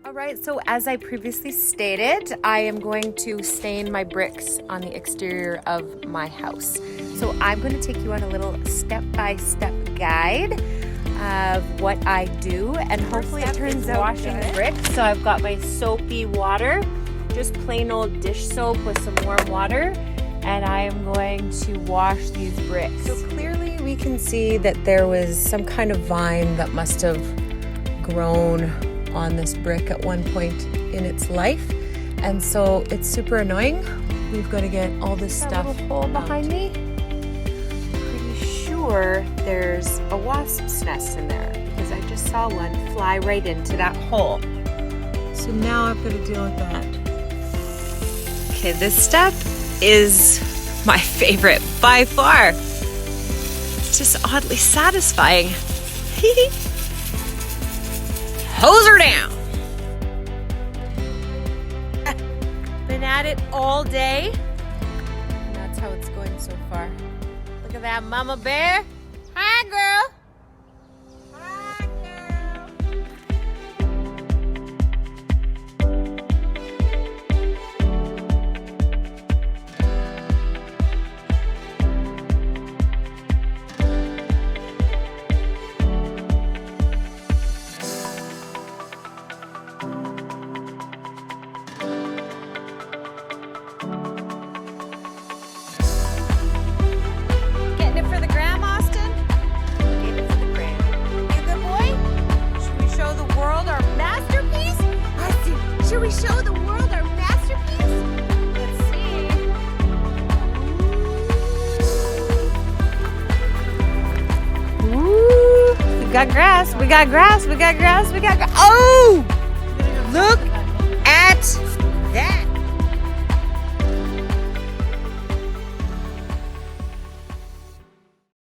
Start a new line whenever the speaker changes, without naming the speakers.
All right, so as I previously stated, I am going to stain my bricks on the exterior of my house. So I'm going to take you on a little step-by-step guide of what I do, and hopefully it turns out washing the bricks. So I've got my soapy water, just plain old dish soap with some warm water, and I am going to wash these bricks. So clearly we can see that there was some kind of vine that must have grown on this brick at one point in its life, and so it's super annoying. We've got to get all this stuff out. Hole behind me. Pretty sure there's a wasp's nest in there because I just saw one fly right into that hole. So now I've got to deal with that. Okay, this step is my favorite by far. It's just oddly satisfying. Hose her down. Been at it all day. And that's how it's going so far. Look at that mama bear. Hi, girl. Hi, girl. Should we show the world our masterpiece? Let's see. Ooh. We got grass, we got grass, we got grass, we got grass. Oh!